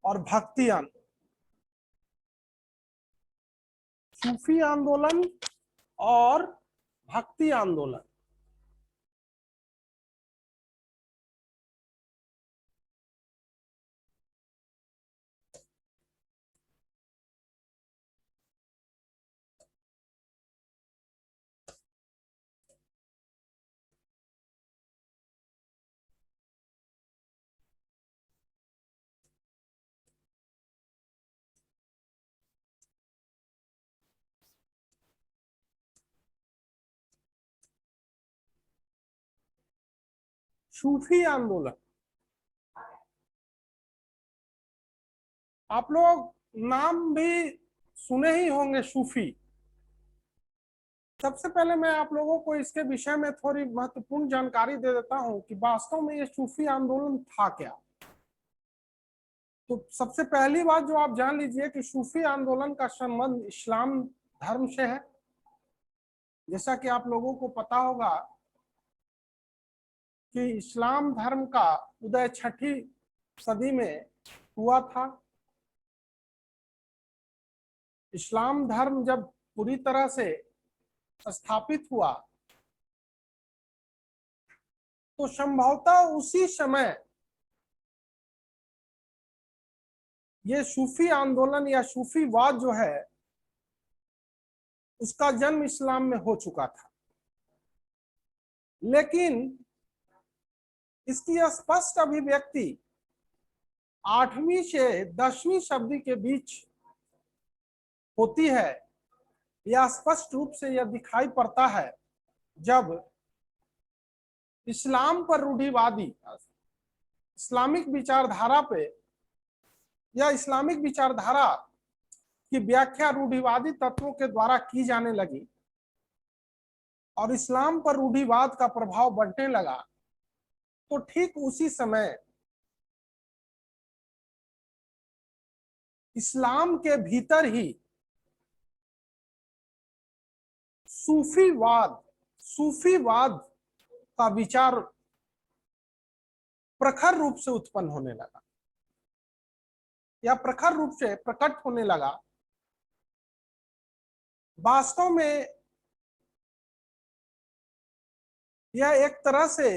और भक्ति आंदोलन। सूफी आंदोलन और भक्ति आंदोलन। सूफी आंदोलन, आप लोग नाम भी सुने ही होंगे, सूफी। सबसे पहले मैं आप लोगों को इसके विषय में थोड़ी महत्वपूर्ण जानकारी दे देता हूं कि वास्तव में ये सूफी आंदोलन था क्या। तो सबसे पहली बात जो आप जान लीजिए कि सूफी आंदोलन का संबंध इस्लाम धर्म से है। जैसा कि आप लोगों को पता होगा कि इस्लाम धर्म का उदय 6ठी सदी में हुआ था। इस्लाम धर्म जब पूरी तरह से स्थापित हुआ तो संभवतः उसी समय ये सूफी आंदोलन या सूफीवाद जो है उसका जन्म इस्लाम में हो चुका था। लेकिन इसकी स्पष्ट अभिव्यक्ति 8वीं से 10वीं शताब्दी के बीच होती है। यह स्पष्ट रूप से यह दिखाई पड़ता है जब इस्लाम पर रूढ़िवादी इस्लामिक विचारधारा पे या इस्लामिक विचारधारा की व्याख्या रूढ़िवादी तत्वों के द्वारा की जाने लगी और इस्लाम पर रूढ़िवाद का प्रभाव बढ़ने लगा। तो ठीक उसी समय इस्लाम के भीतर ही सूफीवाद का विचार प्रखर रूप से उत्पन्न होने लगा या प्रखर रूप से प्रकट होने लगा। वास्तव में यह एक तरह से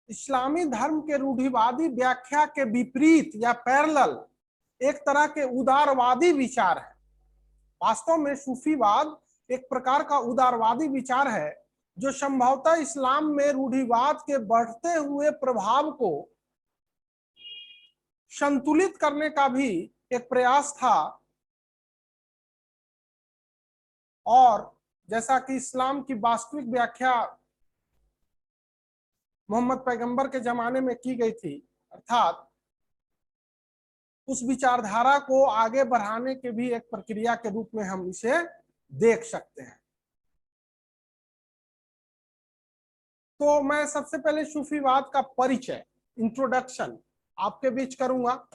इस्लामी धर्म के रूढ़िवादी व्याख्या के विपरीत या पैरेलल एक तरह के उदारवादी विचार है। वास्तव में सूफीवाद एक प्रकार का उदारवादी विचार है जो संभवतः इस्लाम में रूढ़िवाद के बढ़ते हुए प्रभाव को संतुलित करने का भी एक प्रयास था। और जैसा कि इस्लाम की वास्तविक व्याख्या मोहम्मद पैगंबर के जमाने में की गई थी, अर्थात उस विचारधारा को आगे बढ़ाने के भी एक प्रक्रिया के रूप में हम इसे देख सकते हैं। तो मैं सबसे पहले सूफीवाद का परिचय, इंट्रोडक्शन आपके बीच करूंगा।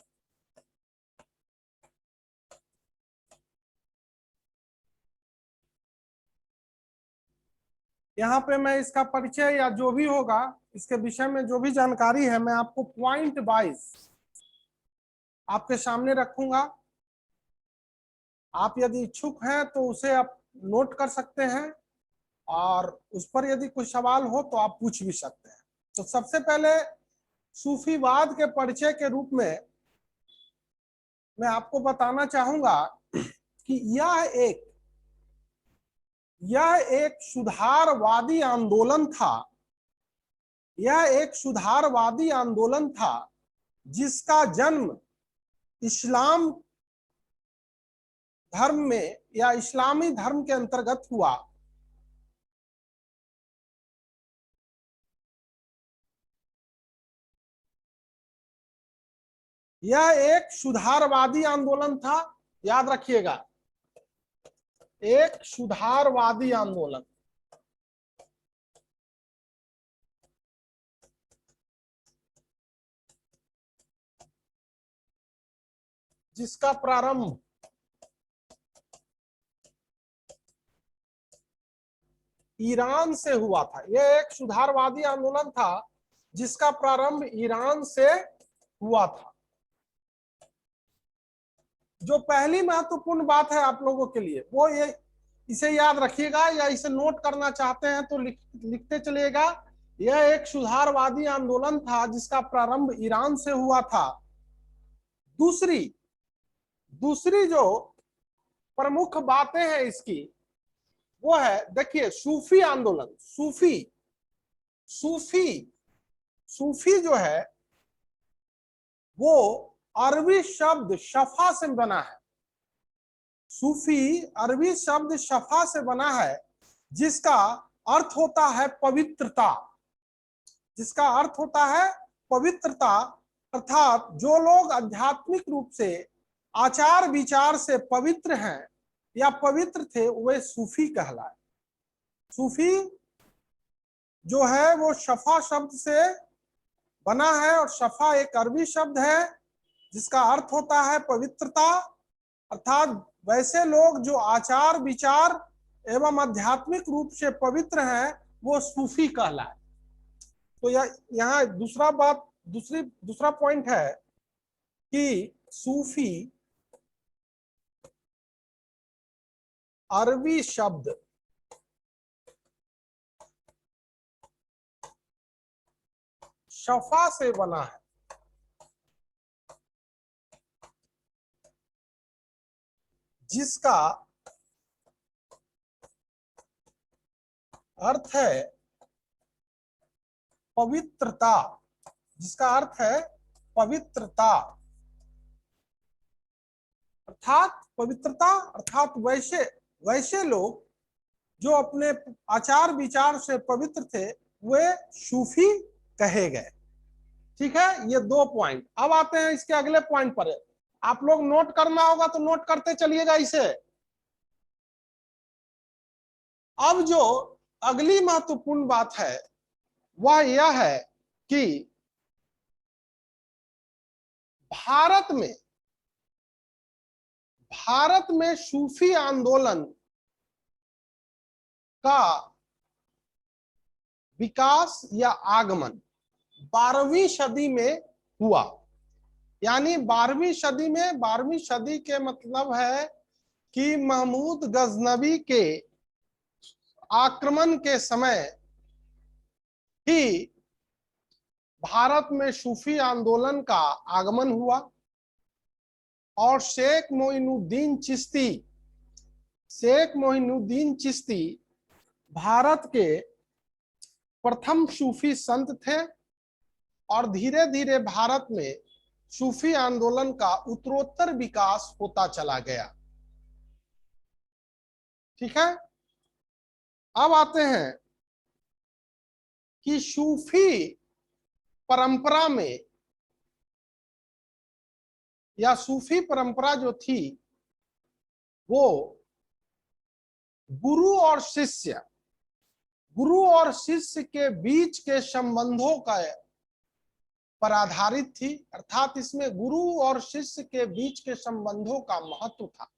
यहाँ पे मैं इसका परिचय या जो भी होगा इसके विषय में जो भी जानकारी है मैं आपको पॉइंट वाइज आपके सामने रखूंगा। आप यदि इच्छुक हैं तो उसे आप नोट कर सकते हैं और उस पर यदि कोई सवाल हो तो आप पूछ भी सकते हैं। तो सबसे पहले सूफीवाद के परिचय के रूप में मैं आपको बताना चाहूंगा कि यह एक सुधारवादी आंदोलन था। यह एक सुधारवादी आंदोलन था जिसका जन्म इस्लाम धर्म में या इस्लामी धर्म के अंतर्गत हुआ। यह एक सुधारवादी आंदोलन था, याद रखिएगा, एक सुधारवादी आंदोलन। जिसका प्रारंभ ईरान से हुआ था। यह एक सुधारवादी आंदोलन था जिसका प्रारंभ ईरान से हुआ था। जो पहली महत्वपूर्ण बात है आप लोगों के लिए वो ये, इसे याद रखिएगा या इसे नोट करना चाहते हैं तो लिखते चलिएगा। यह एक सुधारवादी आंदोलन था जिसका प्रारंभ ईरान से हुआ था। दूसरी दूसरी जो प्रमुख बातें हैं इसकी वो है, देखिए सूफी आंदोलन, सूफी सूफी सूफी जो है वो अरबी शब्द शफा से बना है। सूफी अरबी शब्द शफा से बना है जिसका अर्थ होता है पवित्रता, जिसका अर्थ होता है पवित्रता। अर्थात जो लोग आध्यात्मिक रूप से आचार विचार से पवित्र हैं या पवित्र थे वे सूफी कहलाए। सूफी जो है वो शफा शब्द से बना है और शफा एक अरबी शब्द है जिसका अर्थ होता है पवित्रता। अर्थात वैसे लोग जो आचार विचार एवं आध्यात्मिक रूप से पवित्र हैं वो सूफी कहलाए। तो यहाँ दूसरा पॉइंट है कि सूफी अरबी शब्द शफा से बना है जिसका अर्थ है पवित्रता, जिसका अर्थ है पवित्रता। अर्थात पवित्रता अर्थात वैसे लोग जो अपने आचार विचार से पवित्र थे वे सूफी कहे गए। ठीक है, ये 2 पॉइंट। अब आते हैं इसके अगले पॉइंट पर। आप लोग नोट करना होगा तो नोट करते चलिएगा इसे। अब जो अगली महत्वपूर्ण बात है वह यह है कि भारत में सूफी आंदोलन का विकास या आगमन 12वीं सदी में हुआ। यानी 12वीं सदी के मतलब है कि महमूद गजनवी के आक्रमण के समय ही भारत में सूफी आंदोलन का आगमन हुआ और शेख मोइनुद्दीन चिश्ती भारत के प्रथम सूफी संत थे और धीरे धीरे भारत में सूफी आंदोलन का उत्तरोत्तर विकास होता चला गया। ठीक है, अब आते हैं कि सूफी परंपरा में या सूफी परंपरा जो थी वो गुरु और शिष्य के बीच के संबंधों का पर आधारित थी। अर्थात इसमें गुरु और शिष्य के बीच के संबंधों का महत्व था,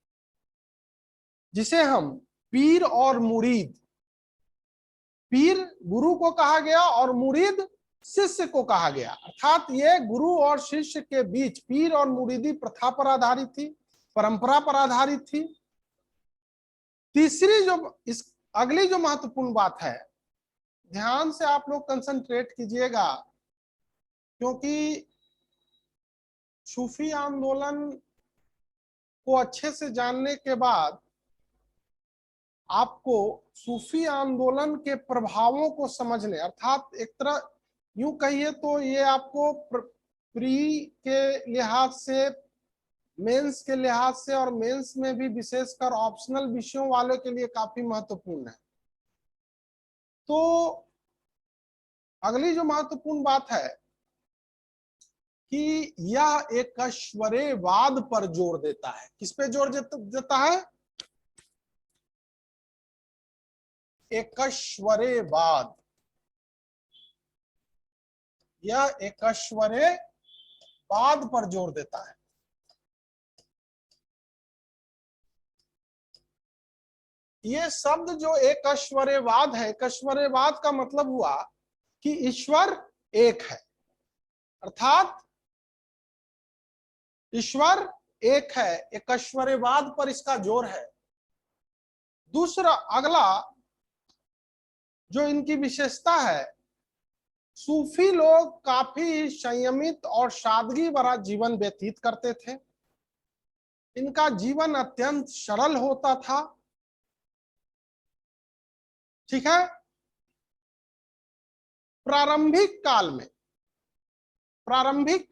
जिसे हम पीर और मुरीद, पीर गुरु को कहा गया और मुरीद शिष्य को कहा गया। अर्थात ये गुरु और शिष्य के बीच पीर और मुरीदी प्रथा पर आधारित थी, परंपरा पर आधारित थी। तीसरी अगली जो महत्वपूर्ण बात है, ध्यान से आप लोग कंसंट्रेट कीजिएगा, क्योंकि सूफी आंदोलन को अच्छे से जानने के बाद आपको सूफी आंदोलन के प्रभावों को समझने, अर्थात एक तरह यूं कहिए तो ये आपको प्री के लिहाज से, मेंस के लिहाज से और मेंस में भी विशेषकर ऑप्शनल विषयों वाले के लिए काफी महत्वपूर्ण है। तो अगली जो महत्वपूर्ण बात है कि यह एकश्वरेवाद पर जोर देता है। किस पे जोर देता है? एकश्वरेवाद। यह एकश्वरेवाद पर जोर देता है। ये शब्द जो एकश्वरेवाद है, एकश्वरेवाद का मतलब हुआ कि ईश्वर एक है, अर्थात ईश्वर एक है एकश्वरवाद पर इसका जोर है। दूसरा अगला जो इनकी विशेषता है, सूफी लोग काफी संयमित और सादगी भरा जीवन व्यतीत करते थे। इनका जीवन अत्यंत सरल होता था। ठीक है। प्रारंभिक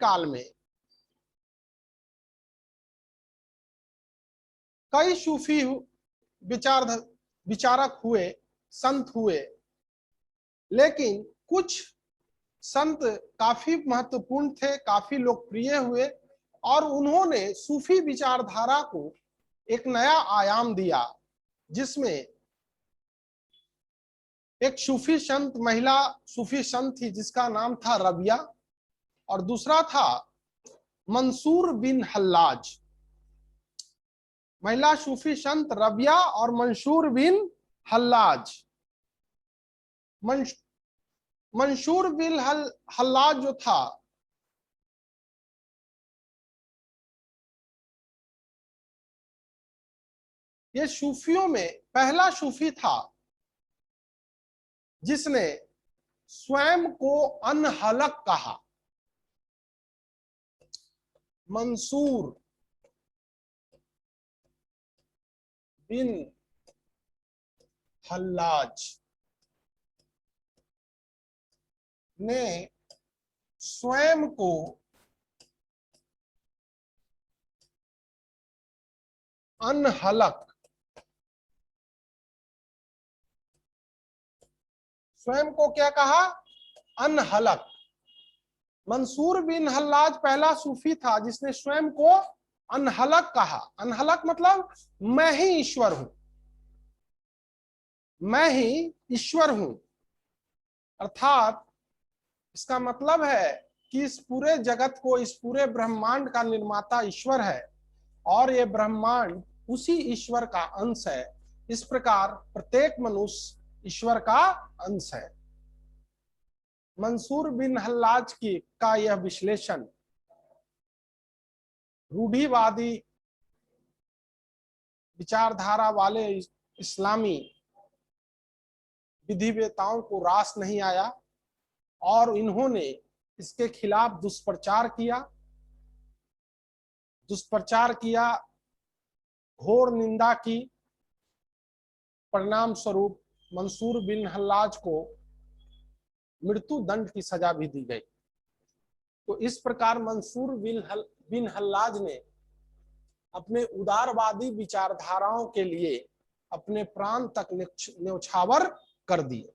काल में कई सूफी विचारक हुए, संत हुए, लेकिन कुछ संत काफी महत्वपूर्ण थे, काफी लोकप्रिय हुए और उन्होंने सूफी विचारधारा को एक नया आयाम दिया, जिसमें एक सूफी संत, महिला सूफी संत थी जिसका नाम था रबिया, और दूसरा था मंसूर बिन हल्लाज। महिला सूफी संत रबिया और मंसूर बिन हल्लाज। मंसूर बिन हल्लाज जो था, ये सूफियों में पहला सूफी था जिसने स्वयं को अनहलक कहा। मंसूर बिन हल्लाज ने स्वयं को अनहलक, स्वयं को क्या कहा? अनहलक। मंसूर बिन हल्लाज पहला सूफी था जिसने स्वयं को अनहलक कहा। अनहलक मतलब मैं ही ईश्वर हूं, मैं ही ईश्वर हूं। अर्थात इसका मतलब है कि इस पूरे जगत को, इस पूरे ब्रह्मांड का निर्माता ईश्वर है और ये ब्रह्मांड उसी ईश्वर का अंश है। इस प्रकार प्रत्येक मनुष्य ईश्वर का अंश है। मंसूर बिन हल्लाज का यह विश्लेषण रूढ़िवादी विचारधारा वाले इस्लामी विधिवेताओं को रास नहीं आया और इन्होंने इसके खिलाफ दुष्प्रचार किया, घोर निंदा की। परिणाम स्वरूप मंसूर बिन हल्लाज को मृत्यु दंड की सजा भी दी गई। तो इस प्रकार मंसूर बिन हल्लाज ने अपने उदारवादी विचारधाराओं के लिए अपने प्राण तक न्यौछावर कर दिए।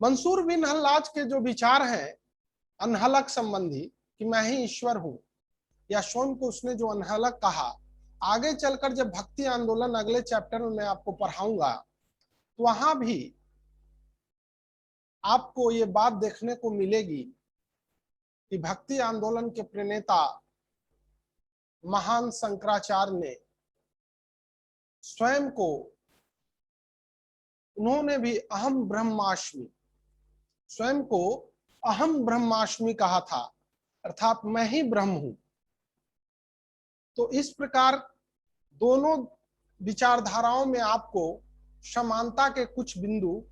मंसूर बिन हल्लाज के जो विचार हैं अनहलक संबंधी, कि मैं ही ईश्वर हूं, या स्वयं को उसने जो अनहलक कहा, आगे चलकर जब भक्ति आंदोलन अगले चैप्टर में मैं आपको पढ़ाऊंगा तो वहां भी आपको ये बात देखने को मिलेगी कि भक्ति आंदोलन के प्रणेता महान शंकराचार्य ने स्वयं को, उन्होंने भी अहम ब्रह्मास्मि, स्वयं को अहम ब्रह्मास्मि कहा था, अर्थात मैं ही ब्रह्म हूं। तो इस प्रकार दोनों विचारधाराओं में आपको समानता के कुछ बिंदु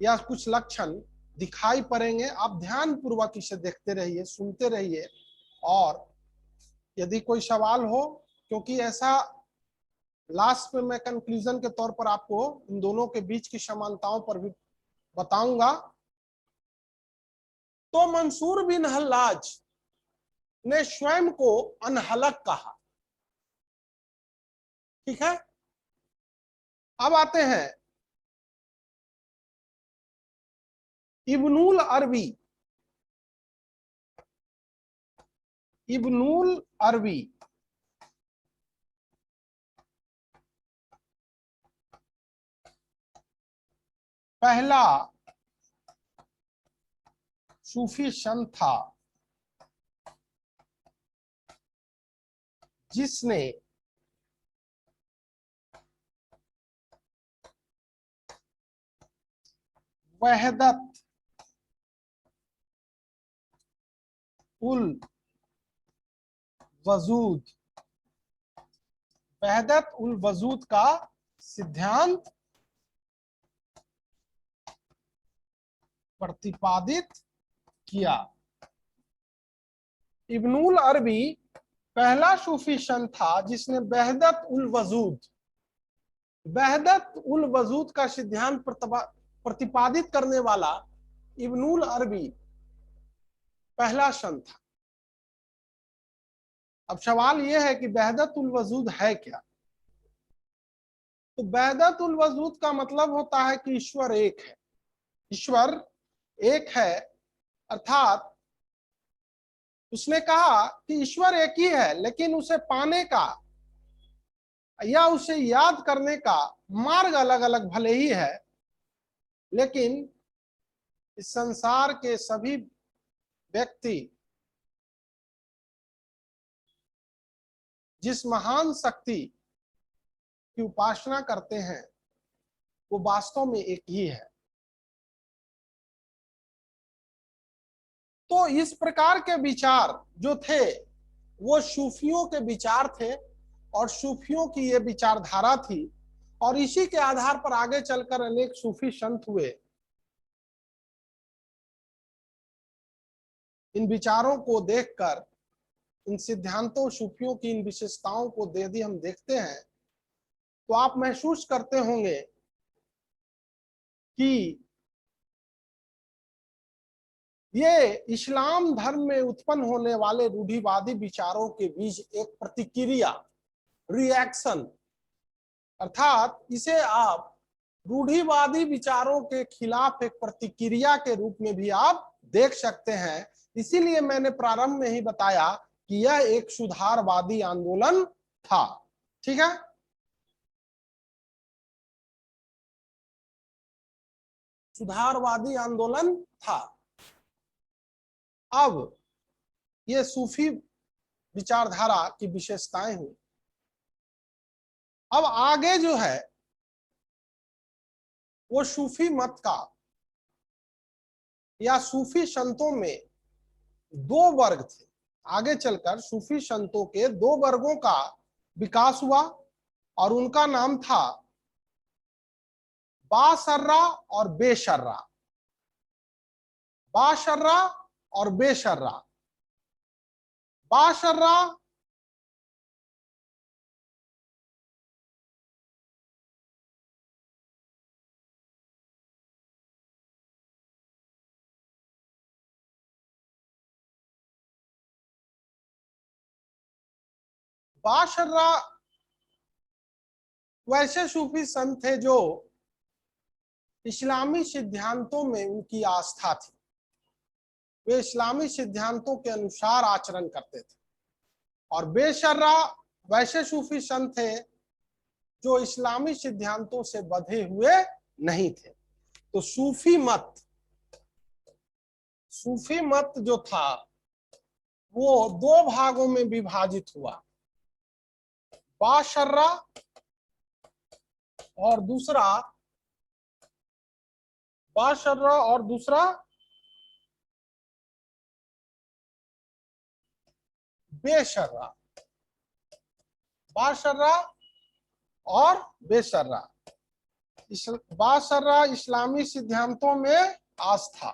या कुछ लक्षण दिखाई पड़ेंगे। आप ध्यान पूर्वक इसे देखते रहिए, सुनते रहिए, और यदि कोई सवाल हो, क्योंकि ऐसा लास्ट में मैं कंक्लूजन के तौर पर आपको इन दोनों के बीच की समानताओं पर भी बताऊंगा। तो मंसूर बिन हल्लाज ने स्वयं को अनहलक कहा। ठीक है। अब आते हैं इब्नुल अरबी। इब्नुल अरबी पहला सूफी संत था जिसने वहदत उल वजूद, वहदत उल वजूद का सिद्धांत प्रतिपादित किया। इब्नुल अरबी पहला सूफी संत था जिसने वहदत उल वजूद का सिद्धांत प्रतिपादित करने वाला इब्नुल अरबी पहला संत था। अब सवाल यह है कि वहदत उल वजूद है क्या? तो वहदत उल वजूद का मतलब होता है कि ईश्वर एक है। ईश्वर एक है अर्थात उसने कहा कि ईश्वर एक ही है, लेकिन उसे पाने का या उसे याद करने का मार्ग अलग अलग भले ही है, लेकिन इस संसार के सभी व्यक्ति जिस महान शक्ति की उपासना करते हैं वो वास्तव में एक ही है। तो इस प्रकार के विचार जो थे वो सूफियों के विचार थे और सूफियों की ये विचारधारा थी, और इसी के आधार पर आगे चलकर अनेक सूफी संत हुए। इन विचारों को देखकर, इन सिद्धांतों, सूफियों की इन विशेषताओं को यदि हम देखते हैं तो आप महसूस करते होंगे कि ये इस्लाम धर्म में उत्पन्न होने वाले रूढ़िवादी विचारों के बीच एक प्रतिक्रिया, रिएक्शन, अर्थात इसे आप रूढ़िवादी विचारों के खिलाफ एक प्रतिक्रिया के रूप में भी आप देख सकते हैं। इसीलिए मैंने प्रारंभ में ही बताया कि यह एक सुधारवादी आंदोलन था। ठीक है, सुधारवादी आंदोलन था। अब ये सूफी विचारधारा की विशेषताएं हुई। अब आगे जो है वो सूफी मत का या सूफी संतों में दो वर्ग थे। आगे चलकर सूफी संतों के दो वर्गों का विकास हुआ और उनका नाम था बाशर्रा और बेशर्रा। बाशर्रा और बेशर्रा। बाशर्रा बाशर्रा वैसे सूफी संत थे जो इस्लामी सिद्धांतों में उनकी आस्था थी, वे इस्लामी सिद्धांतों के अनुसार आचरण करते थे। और बेशर्रा वैसे सूफी संत थे जो इस्लामी सिद्धांतों से बंधे हुए नहीं थे। तो सूफी मत जो था वो दो भागों में विभाजित हुआ, बाशर्रा और दूसरा बेशर्रा। बाशर्रा और बेशर्रा। बाशर्रा इस्लामी सिद्धांतों में आस्था,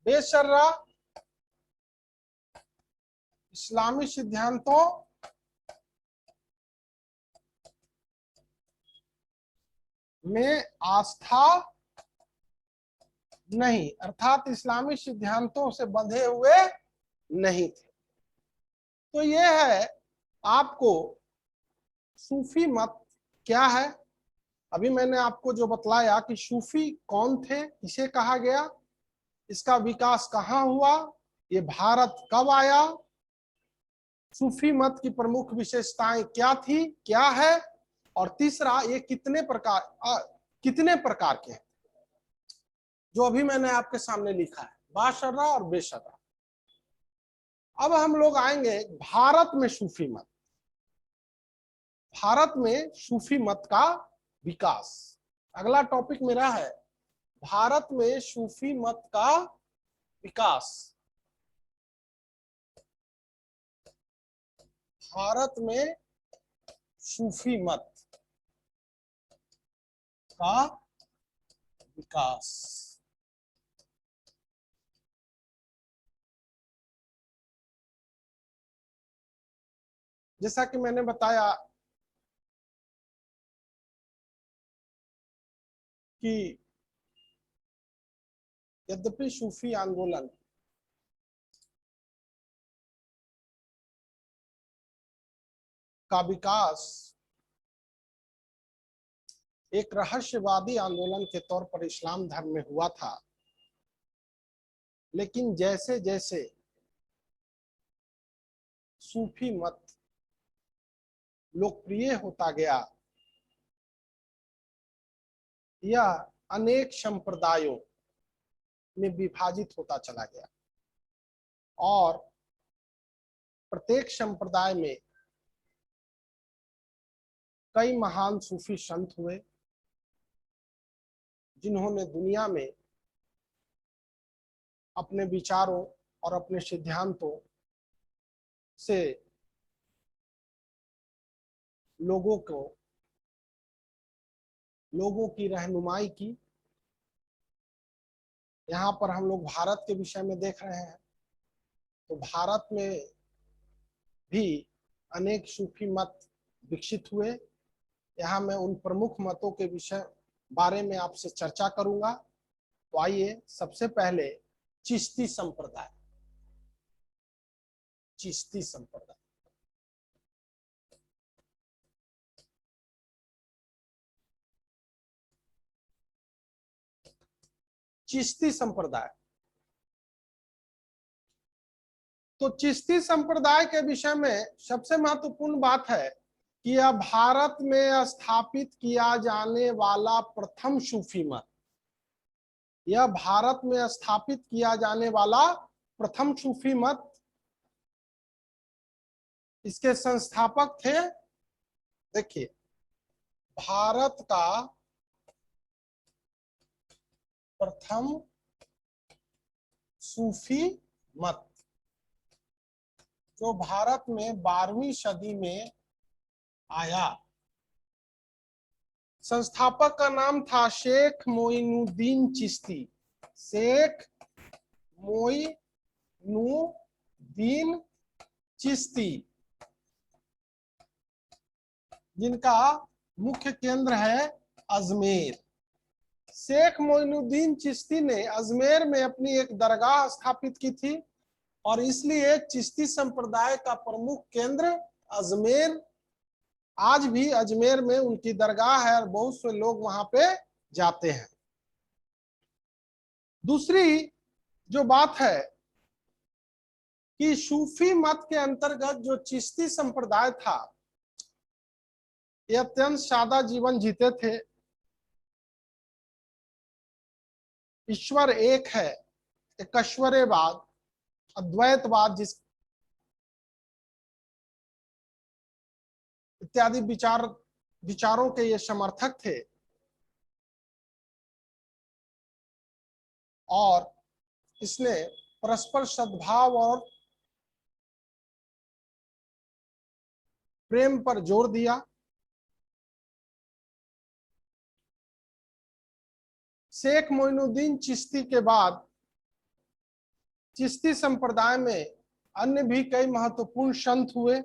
बेशर्रा इस्लामी सिद्धांतों में आस्था नहीं, अर्थात इस्लामी सिद्धांतों से बंधे हुए नहीं थे। तो ये है आपको सूफी मत क्या है। अभी मैंने आपको जो बतलाया कि सूफी कौन थे, इसे कहा गया, इसका विकास कहाँ हुआ, ये भारत कब आया, सूफी मत की प्रमुख विशेषताएं क्या थी, क्या है, और तीसरा ये कितने प्रकार के हैं, जो अभी मैंने आपके सामने लिखा है, बाशर्रा और बेशर्रा। अब हम लोग आएंगे भारत में सूफी मत। भारत में सूफी मत का विकास, अगला टॉपिक मेरा है भारत में सूफी मत का विकास। भारत में सूफी मत का विकास। जैसा कि मैंने बताया कि यद्यपि सूफी आंदोलन का विकास एक रहस्यवादी आंदोलन के तौर पर इस्लाम धर्म में हुआ था, लेकिन जैसे जैसे सूफी मत लोकप्रिय होता गया, यह अनेक संप्रदायों में विभाजित होता चला गया और प्रत्येक संप्रदाय में कई महान सूफी संत हुए जिन्होंने दुनिया में अपने विचारों और अपने सिद्धांतों से लोगों की रहनुमाई की। यहाँ पर हम लोग भारत के विषय में देख रहे हैं, तो भारत में भी अनेक सूफी मत विकसित हुए। यहाँ मैं उन प्रमुख मतों के बारे में आपसे चर्चा करूंगा। तो आइए, सबसे पहले चिश्ती संप्रदाय। चिश्ती संप्रदाय चिश्ती संप्रदाय तो चिश्ती संप्रदाय के विषय में सबसे महत्वपूर्ण बात है कि यह भारत में स्थापित किया जाने वाला प्रथम सूफी मत। यह भारत में स्थापित किया जाने वाला प्रथम सूफी मत। इसके संस्थापक थे, देखिए, भारत का प्रथम सूफी मत जो भारत में 12वीं सदी में आया। संस्थापक का नाम था शेख मोइनुद्दीन चिश्ती। शेख मोइनुद्दीन चिश्ती, जिनका मुख्य केंद्र है अजमेर। शेख मोइनुद्दीन चिश्ती ने अजमेर में अपनी एक दरगाह स्थापित की थी और इसलिए चिश्ती संप्रदाय का प्रमुख केंद्र अजमेर। आज भी अजमेर में उनकी दरगाह है और बहुत से लोग वहां पे जाते हैं। दूसरी जो बात है कि सूफी मत के अंतर्गत जो चिश्ती संप्रदाय था, ये अत्यंत सादा जीवन जीते थे। ईश्वर एक है, एकश्वरवाद, अद्वैतवाद जिस इत्यादि विचारों के ये समर्थक थे और इसने परस्पर सद्भाव और प्रेम पर जोर दिया। शेख मोइनुद्दीन चिश्ती के बाद चिश्ती संप्रदाय में अन्य भी कई महत्वपूर्ण संत हुए,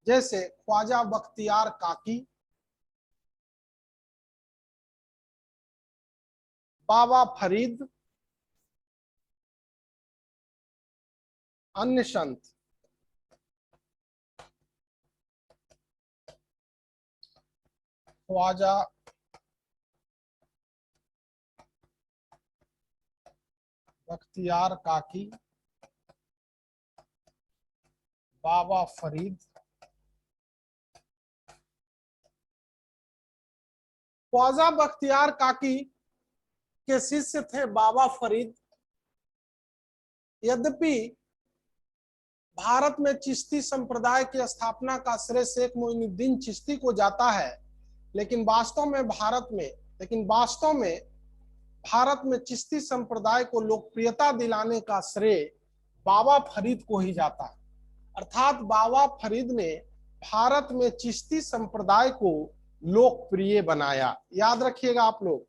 जैसे ख्वाजा बख्तियार काकी, बाबा फरीद, अन्य संत। ख्वाजा बख्तियार काकी, बाबा फरीद। ख्वाजा बख्तियार काकी के शिष्य थे बाबा फरीद। यद्यपि भारत में चिश्ती संप्रदाय की स्थापना का श्रेय शेख मोइनुद्दीन चिश्ती को जाता है, लेकिन वास्तव में भारत में चिश्ती संप्रदाय को लोकप्रियता दिलाने का श्रेय बाबा फरीद को ही जाता है। अर्थात बाबा फरीद ने भारत में चिश्ती संप्रदाय को लोकप्रिय बनाया। याद रखिएगा आप लोग।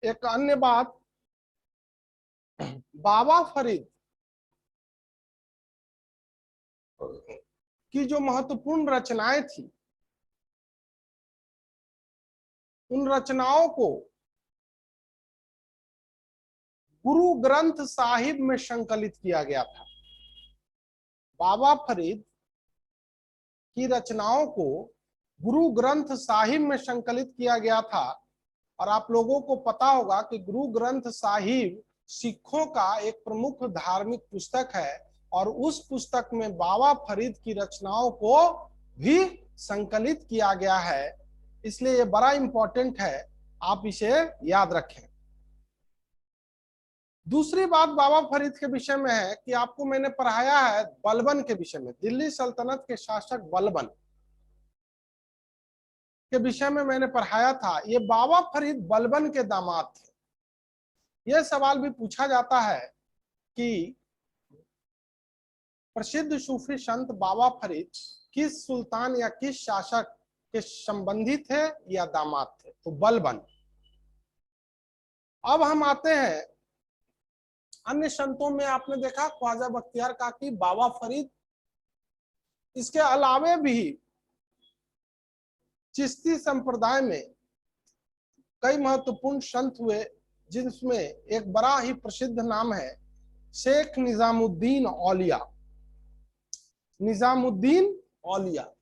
एक अन्य बात, बाबा फरीद की जो महत्वपूर्ण रचनाएं थी, उन रचनाओं को गुरु ग्रंथ साहिब में संकलित किया गया था। बाबा फरीद की रचनाओं को गुरु ग्रंथ साहिब में संकलित किया गया था। और आप लोगों को पता होगा कि गुरु ग्रंथ साहिब सिखों का एक प्रमुख धार्मिक पुस्तक है और उस पुस्तक में बाबा फरीद की रचनाओं को भी संकलित किया गया है। इसलिए ये बड़ा इंपॉर्टेंट है, आप इसे याद रखें। दूसरी बात बाबा फरीद के विषय में है कि आपको मैंने पढ़ाया है बलबन के विषय में। दिल्ली सल्तनत के शासक बलबन के विषय में मैंने पढ़ाया था। ये बाबा फरीद बलबन के दामाद थे। यह सवाल भी पूछा जाता है कि प्रसिद्ध सूफी संत बाबा फरीद किस सुल्तान या किस शासक के संबंधी थे या दामाद थे, तो बलबन। अब हम आते हैं अन्य संतों में। आपने देखा ख्वाजा बख्तियार काकी, बाबा फरीद, इसके अलावे भी चिश्ती संप्रदाय में कई महत्वपूर्ण संत हुए, जिसमें एक बड़ा ही प्रसिद्ध नाम है शेख निजामुद्दीन औलिया। निजामुद्दीन औलिया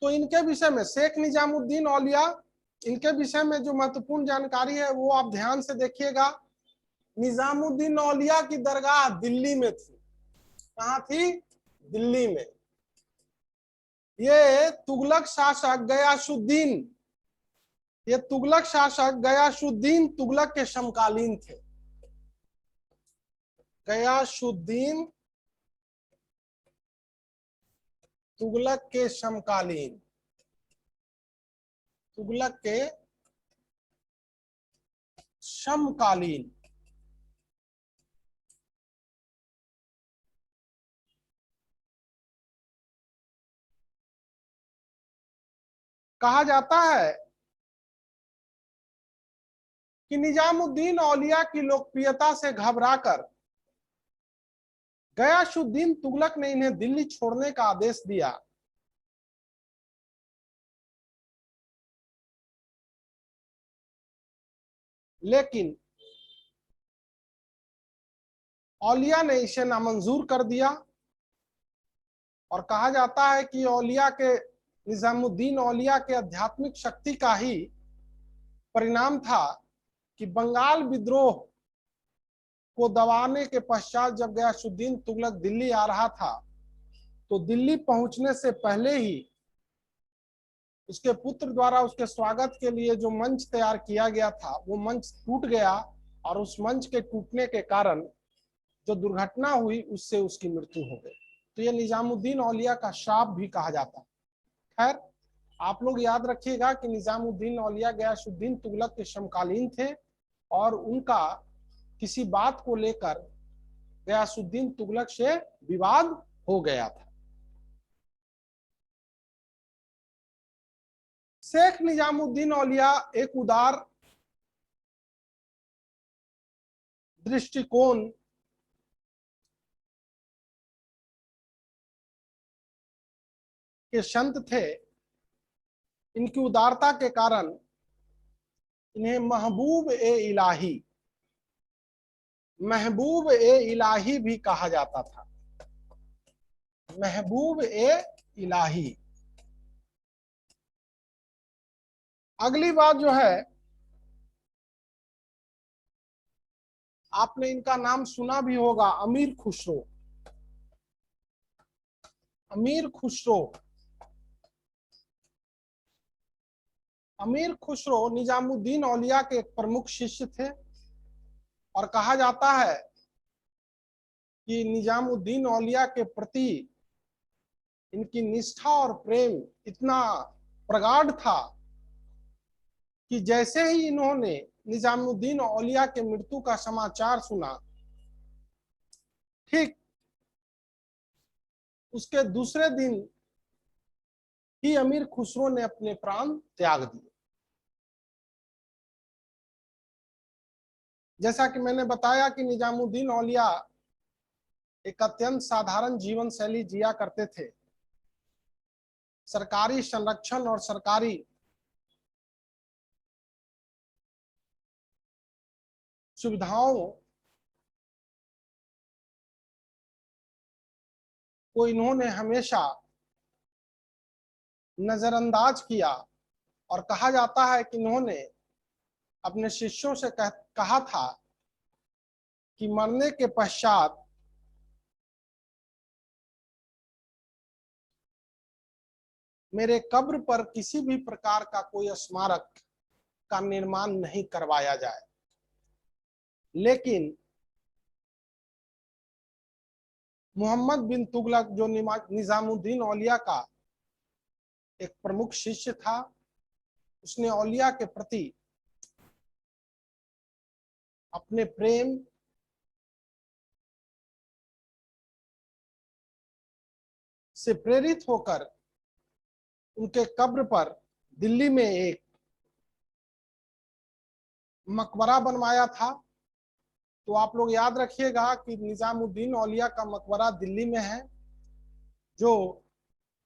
तो इनके विषय में, शेख निजामुद्दीन औलिया, इनके विषय में जो महत्वपूर्ण जानकारी है वो आप ध्यान से देखिएगा। निजामुद्दीन औलिया की दरगाह दिल्ली में थी। कहाँ थी? दिल्ली में। ये तुगलक शासक गयासुद्दीन, ये तुगलक शासक गयासुद्दीन तुगलक के समकालीन थे। गयासुद्दीन तुगलक के समकालीन, तुगलक के समकालीन। कहा जाता है कि निजामुद्दीन औलिया की लोकप्रियता से घबराकर गयासुद्दीन तुगलक ने इन्हें दिल्ली छोड़ने का आदेश दिया। लेकिन औलिया ने इसे नामंजूर कर दिया और कहा जाता है कि औलिया के, निजामुद्दीन औलिया के आध्यात्मिक शक्ति का ही परिणाम था कि बंगाल विद्रोह को दबाने के पश्चात जब गयासुद्दीन तुगलक दिल्ली आ रहा था, तो दिल्ली पहुंचने से पहले ही उसके पुत्र द्वारा उसके स्वागत के लिए जो मंच तैयार किया गया था, वो मंच टूट गया और उस मंच के टूटने के कारण जो दुर्घटना हुई उससे उसकी मृत्यु हो गई। तो ये निजामुद्दीन औलिया का शाप भी कहा जाता है। खैर, आप लोग याद रखिएगा कि निजामुद्दीन औलिया गयासुद्दीन तुगलक के समकालीन थे और उनका किसी बात को लेकर गयासुद्दीन तुगलक से विवाद हो गया था। शेख निजामुद्दीन औलिया एक उदार दृष्टिकोण के संत थे। इनकी उदारता के कारण इन्हें महबूब ए इलाही, महबूब ए इलाही भी कहा जाता था। महबूब ए इलाही। अगली बात जो है, आपने इनका नाम सुना भी होगा, अमीर खुसरो। अमीर खुसरो अमीर खुसरो निजामुद्दीन औलिया के एक प्रमुख शिष्य थे और कहा जाता है कि निजामुद्दीन औलिया के प्रति इनकी निष्ठा और प्रेम इतना प्रगाढ़ था कि जैसे ही इन्होंने निजामुद्दीन औलिया के मृत्यु का समाचार सुना, ठीक उसके दूसरे दिन ही अमीर खुसरो ने अपने प्राण त्याग दिए। जैसा कि मैंने बताया कि निजामुद्दीन औलिया एक अत्यंत साधारण जीवन शैली जिया करते थे। सरकारी संरक्षण और सरकारी सुविधाओं को इन्होंने हमेशा नजरअंदाज किया और कहा जाता है कि इन्होंने अपने शिष्यों से कहा था कि मरने के पश्चात मेरे कब्र पर किसी भी प्रकार का कोई स्मारक का निर्माण नहीं करवाया जाए, लेकिन मोहम्मद बिन तुगलक जो निजामुद्दीन औलिया का एक प्रमुख शिष्य था, उसने औलिया के प्रति अपने प्रेम से प्रेरित होकर उनके कब्र पर दिल्ली में एक मकबरा बनवाया था। तो आप लोग याद रखिएगा कि निजामुद्दीन औलिया का मकबरा दिल्ली में है, जो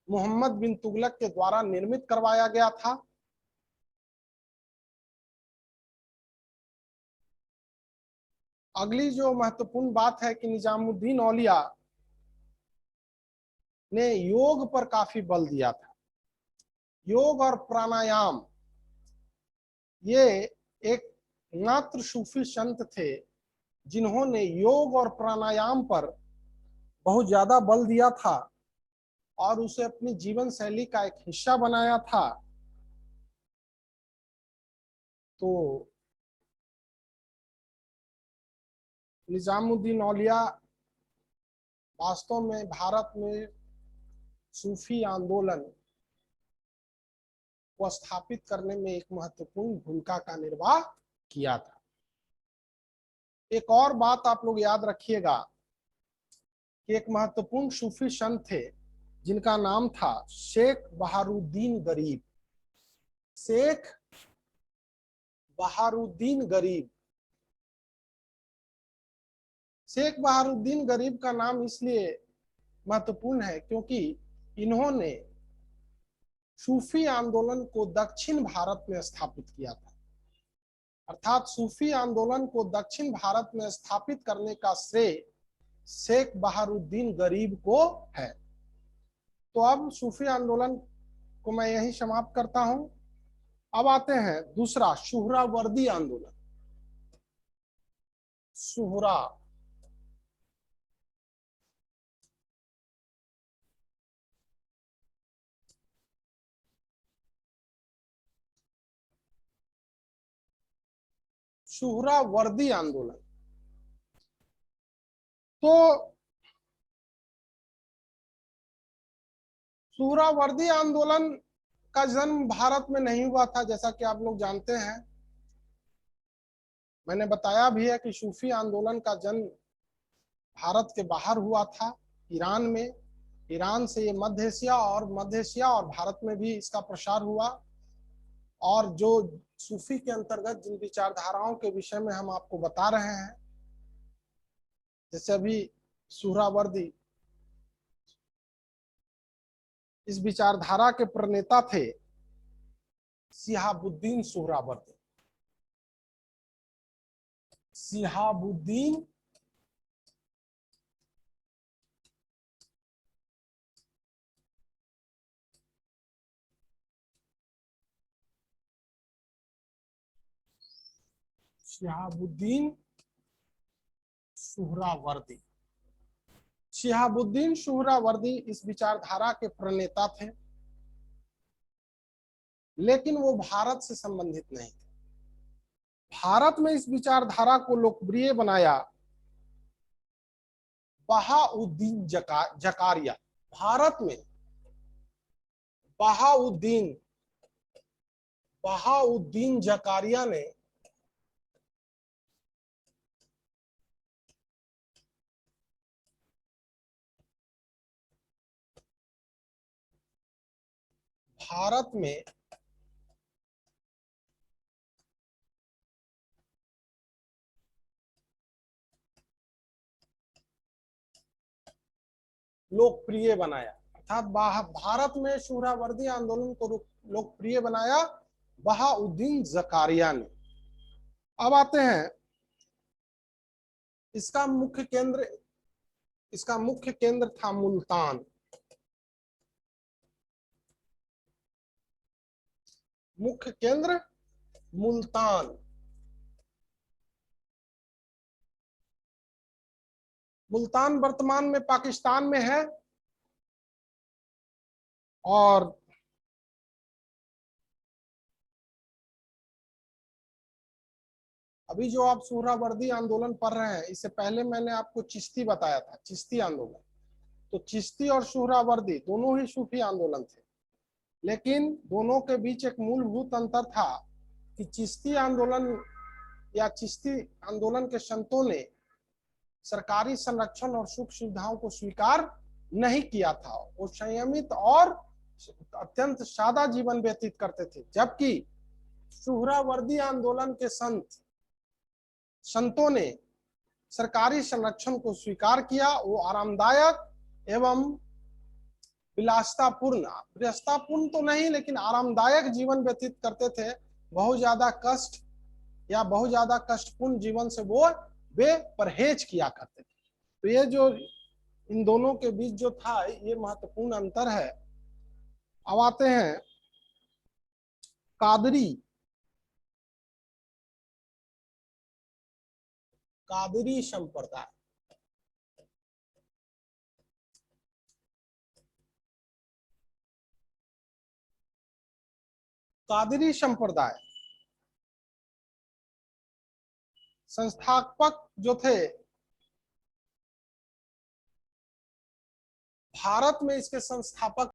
मोहम्मद बिन तुगलक के द्वारा निर्मित करवाया गया था। अगली जो महत्वपूर्ण बात है कि निजामुद्दीन औलिया ने योग पर काफी बल दिया था। योग और प्राणायाम, ये एक मात्र सूफी संत थे जिन्होंने योग और प्राणायाम पर बहुत ज्यादा बल दिया था और उसे अपनी जीवन शैली का एक हिस्सा बनाया था। तो निजामुद्दीन औलिया वास्तव में भारत में सूफी आंदोलन को स्थापित करने में एक महत्वपूर्ण भूमिका का निर्वाह किया था। एक और बात आप लोग याद रखिएगा कि एक महत्वपूर्ण सूफी संत थे जिनका नाम था शेख बहारुद्दीन गरीब। शेख बहारुद्दीन गरीब। शेख बहारुद्दीन गरीब का नाम इसलिए महत्वपूर्ण है क्योंकि इन्होंने सूफी आंदोलन को दक्षिण भारत में स्थापित किया था। अर्थात सूफी आंदोलन को दक्षिण भारत में स्थापित करने का श्रेय शेख बहारुद्दीन गरीब को है। तो अब सूफी आंदोलन को मैं यही समाप्त करता हूं। अब आते हैं दूसरा, सुहरावर्दी आंदोलन। सुहरा सुहरावर्दी आंदोलन। तो सुहरावर्दी आंदोलन का जन्म भारत में नहीं हुआ था, जैसा कि आप लोग जानते हैं। मैंने बताया भी है कि सूफी आंदोलन का जन्म भारत के बाहर हुआ था, ईरान में। ईरान से ये मध्य एशिया और भारत में भी इसका प्रसार हुआ। और जो सूफी के अंतर्गत जिन विचारधाराओं के विषय में हम आपको बता रहे हैं, जैसे अभी सुहरावर्दी, इस विचारधारा के प्रणेता थे शिहाबुद्दीन सुहरावर्दी। शिहाबुद्दीन शिहाबुद्दीन सुहरावर्दी। शिहाबुद्दीन सुहरावर्दी इस विचारधारा के प्रणेता थे। लेकिन वो भारत से संबंधित नहीं थे। भारत में इस विचारधारा को लोकप्रिय बनाया बहाउद्दीन जकारिया। भारत में बहाउद्दीन बहाउद्दीन जकारिया ने भारत में लोकप्रिय बनाया, अर्थात भारत में सुहरावर्दी आंदोलन को लोकप्रिय बनाया बहाउद्दीन जकारिया ने। अब आते हैं इसका मुख्य केंद्र था मुल्तान। मुख्य केंद्र मुल्तान। मुल्तान वर्तमान में पाकिस्तान में है और अभी जो आप सुहरावर्दी आंदोलन पढ़ रहे हैं, इससे पहले मैंने आपको चिश्ती बताया था, चिश्ती आंदोलन। तो चिश्ती और सुहरावर्दी दोनों ही सूफी आंदोलन थे, लेकिन दोनों के बीच एक मूलभूत अंतर था कि चिश्ती आंदोलन या चिश्ती आंदोलन के संतों ने सरकारी संरक्षण और सुख सुविधाओं को स्वीकार नहीं किया था। वो संयमित और अत्यंत सादा जीवन व्यतीत करते थे, जबकि सुहरावर्दी आंदोलन के संतों ने सरकारी संरक्षण को स्वीकार किया। वो आरामदायक एवं विलासितापूर्ण तो नहीं, लेकिन आरामदायक जीवन व्यतीत करते थे। बहुत ज्यादा कष्ट या बहुत ज्यादा कष्टपूर्ण जीवन से वे परहेज किया करते थे। तो ये जो इन दोनों के बीच जो था, ये महत्वपूर्ण अंतर है। अब आते हैं कादरी संप्रदाय। कादरी संप्रदाय संस्थापक जो थे, भारत में इसके संस्थापक